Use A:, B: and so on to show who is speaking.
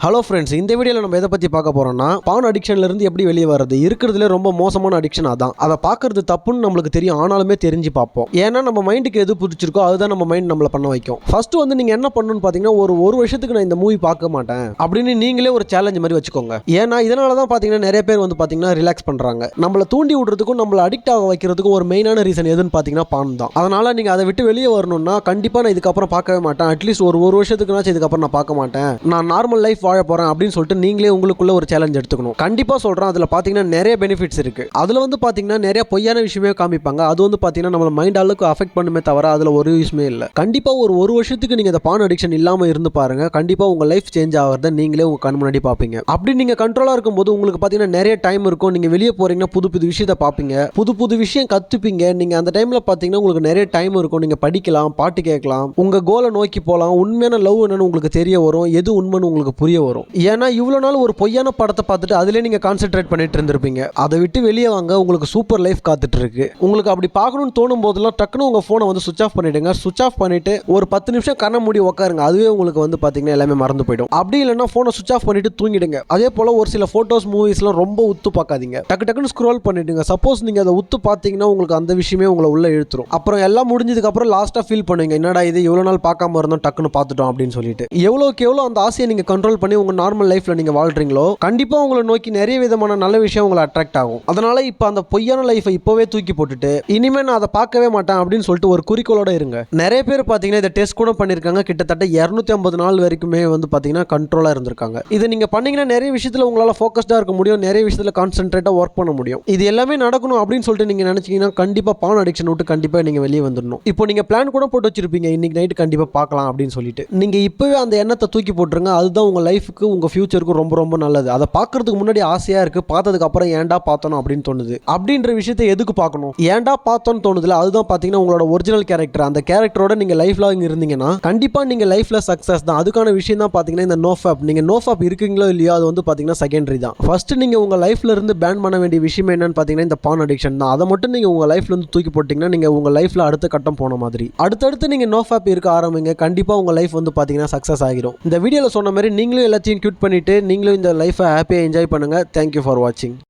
A: Hello friends, இந்த வீடியோவில் நம்ம எதை பற்றி பார்க்க போகிறோம்னா பான் அடிக்ஷன்லேருந்து எப்படி வெளியே வர்றது. இருக்கிறதுல ரொம்ப மோசமான அடிக்ஷன் அதான். அதை பார்க்கறது தப்புன்னு நம்மளுக்கு தெரியும், ஆனாலுமே தெரிஞ்சு பார்ப்போம். ஏன்னா நம்ம மைண்டுக்கு எது பிடிச்சிருக்கோ அதுதான் நம்ம மைண்ட் நம்மளை பண்ண வைக்கும். ஃபர்ஸ்ட் நீங்கள் என்ன பண்ணணும்னு பார்த்தீங்கன்னா, ஒரு வருஷத்துக்கு நான் இந்த மூவி பார்க்க மாட்டேன் அப்படின்னு நீங்களே ஒரு சேலஞ்ச் மாதிரி வச்சுக்கோங்க. ஏன்னா இதனால தான் பார்த்தீங்கன்னா நிறைய பேர் பார்த்தீங்கன்னா ரிலாக்ஸ் பண்ணுறாங்க. நம்மளை தூண்டி விடுறதுக்கும் நம்மளை அடிக்ட் ஆக வைக்கிறதுக்கும் ஒரு மெயினான ரீசன் எதுன்னு பார்த்தீங்கன்னா பான் தான். அதனால் நீங்கள் அதை விட்டு வெளியே வரணும்னா கண்டிப்பாக நான் இதுக்கப்புறம் பார்க்கவே மாட்டேன், அட்லீஸ்ட் ஒரு வருஷத்துக்குனாச்சும் இதுக்கப்புறம் நான் பார்க்க மாட்டேன், நான் நார்மல் லைஃப் வாழ போகிறேன் அப்படின்னு சொல்லிட்டு நீங்களே உங்களுக்குள்ள ஒரு சேலஞ்ச் எடுத்துக்கணும். கண்டிப்பா சொல்றேன், அதுல பாத்தீங்கன்னா நிறைய பெனிஃபிட்ஸ் இருக்கு. அதுல பாத்தீங்கன்னா நிறைய பொய்யான விஷயமே காமிப்பாங்க. அது பாத்தீங்கன்னா நம்ம மைண்ட் அளவுக்கு அஃபெக்ட் பண்ணுமே தவிர அதுல ஒரு யூஸ்மே இல்ல. கண்டிப்பா ஒரு வருஷத்துக்கு நீங்க இந்த பான் அடிக்ஷன் இல்லாம இருந்து பாருங்க, கண்டிப்பா உங்க லைஃப் சேஞ்ச் ஆகிறத நீங்களே உங்க கண் முன்னாடி பாப்பீங்க. அப்படி நீங்க கண்ட்ரோலா இருக்கும்போது உங்களுக்கு பாத்தீங்கன்னா நிறைய டைம் இருக்கும். நீங்க வெளியே போறீங்கன்னா புது புது விஷயத்தை பாப்பீங்க, புது விஷயம் கத்துப்பீங்க. நீங்க அந்த டைம்ல பாத்தீங்கன்னா உங்களுக்கு நிறைய டைம் இருக்கும். நீங்க படிக்கலாம், பாட்டு கேட்கலாம், உங்க கோலை நோக்கி போகலாம். உண்மையான லவ் என்னன்னு உங்களுக்கு தெரிய வரும், எது உண்மைன்னு உங்களுக்கு புரிய வரும். ஏன்னா இவ்வளோ நாள் ஒரு பொய்யான படத்தை பார்த்துட்டு அதிலே நீங்கள் கான்சென்ட்ரேட் பண்ணிட்டு இருந்திருப்பீங்க. அதை விட்டு வெளியே வாங்க, உங்களுக்கு சூப்பர் லைஃப் காத்துட்டு இருக்கு. உங்களுக்கு அப்படி பார்க்கணும்னு தோணும் போதெல்லாம் டக்குனு உங்கள் ஃபோனை சுவிச் ஆஃப் பண்ணிடுங்க. சுவிச் ஆஃப் பண்ணிட்டு ஒரு 10 நிமிஷம் கண்ண மூடி உட்காருங்க. அதுவே உங்களுக்கு பார்த்தீங்கன்னா எல்லாமே மறந்து போயிடும். அப்படி இல்லைன்னா ஃபோனை சுவிச் ஆஃப் பண்ணிட்டு தூங்கிடுங்க. அதே போல் ஒரு சில ஃபோட்டோஸ் மூவிஸ்லாம் ரொம்ப உத்து பார்க்காதீங்க, டக்குன்னு ஸ்க்ரோல் பண்ணிடுங்க. சப்போஸ் நீங்கள் அதை உத்து பார்த்தீங்கன்னா உங்களுக்கு அந்த விஷயமே உங்களை உள்ள இழுத்துரும். அப்புறம் எல்லாம் முடிஞ்சதுக்கப்புறம் லாஸ்ட்டாக ஃபீல் பண்ணுவீங்க, என்னடா இது இவ்வளோ நாள் பார்க்காம இருந்தோம், டக்குன்னு பார்த்துட்டோம் அப்படின்னு சொல்லிட்டு. எவ்வளோக்கு எவ்வளோ அந்த ஆசையை நீங்கள் கண்ட்ரோல் பண்ணி உங்கள் நார்மல் லைஃப்பில் நீங்கள் வாழ்றீங்களோ கண்டிப்பா உங்களை நோக்கி நிறைய விதமான நல்ல விஷயம் உங்களை அட்ராக்ட் ஆகும். அதனால இப்ப அந்த பொய்யான லைஃபை இப்பவே தூக்கி போட்டுட்டு இனிமே நான் அதை பார்க்கவே மாட்டேன் அப்படின்னு சொல்லிட்டு ஒரு குறிக்கோளோட இருங்க. நிறைய பேர் பாத்தீங்கன்னா இதை டெஸ்ட் கூட பண்ணிருக்காங்க. கிட்டத்தட்ட 250 நாள் வரைக்குமே பாத்தீங்கன்னா கண்ட்ரோலா இருந்திருக்காங்க. இதை நீங்க பண்ணீங்கன்னா நிறைய விஷயத்துல உங்களால ஃபோக்கஸ்டா இருக்க முடியும், நிறைய விஷயத்துல கான்சென்ட்ரேட்டா ஒர்க் பண்ண முடியும். இது எல்லாமே நடக்கணும் அப்படின்னு சொல்லிட்டு நீங்க நினைச்சீங்கன்னா கண்டிப்பா பான் அடிக்ஷன் விட்டு கண்டிப்பா நீங்க வெளியே வந்துடணும். இப்போ நீங்க பிளான் கூட போட்டு வச்சிருப்பீங்க, இன்னைக்கு நைட் கண்டிப்பா பார்க்கலாம் அப்படின்னு சொல்லிட்டு. நீங்க இப்பவே அந்த எண்ணத்தை தூக்கி போட்டுருங்க. அதுதான் உங்க லைஃபுக்கு உங்க ஃபியூச்சருக்கு ரொம்ப ரொம்ப நல்லது. அதை பார்க்கறதுக்கு முன்னாடி ஆசையா இருக்கு, பார்த்ததுக்கு அப்புறம் ஏன்டா பார்த்தோம் அப்படின்னு தோணுது. அப்படின்ற விஷயத்தை எதுக்கு பார்க்கணும், ஏன்டா பார்த்தோன்னு தோணுதுல, அதுதான் பார்த்தீங்கன்னா உங்களோட ஒரிஜினல் கேரக்டர். அந்த கேரக்டரோட நீங்க லைஃப் லாங் இருந்தீங்கன்னா கண்டிப்பா நீங்க லைஃப்ல சக்சஸ் தான். அதுக்கான விஷயம் தான் பார்த்தீங்கன்னா இந்த நோஃபாப். நீங்க நோஃபாப் இருக்கீங்களோ இல்லையோ அது பார்த்தீங்கன்னா செகண்டரி தான். ஃபர்ஸ்ட் நீங்க உங்க லைஃப்ல இருந்து பேன் பண்ண வேண்டிய விஷயம் என்னன்னு பார்த்தீங்கன்னா இந்த பான் அடிக்ஷன் தான். அதை மட்டும் நீங்க உங்க லைஃப்ல இருந்து தூக்கி போட்டீங்கன்னா நீங்க உங்க லைஃப்ல அடுத்த கட்டம் போன மாதிரி. அடுத்தடுத்து நீங்க நோஃபாப் இருக்க ஆரம்பிங்க, கண்டிப்பா உங்க லைஃப் பார்த்தீங்கன்னா சக்சஸ் ஆகிடும். இந்த வீடியோல சொன்ன மாதிரி நீங்களும் எல்லாத்தையும் கியூட் பண்ணிட்டு நீங்களும் இந்த லைஃபை ஹாப்பியா என்ஜாய் பண்ணுங்க. Thank you for watching.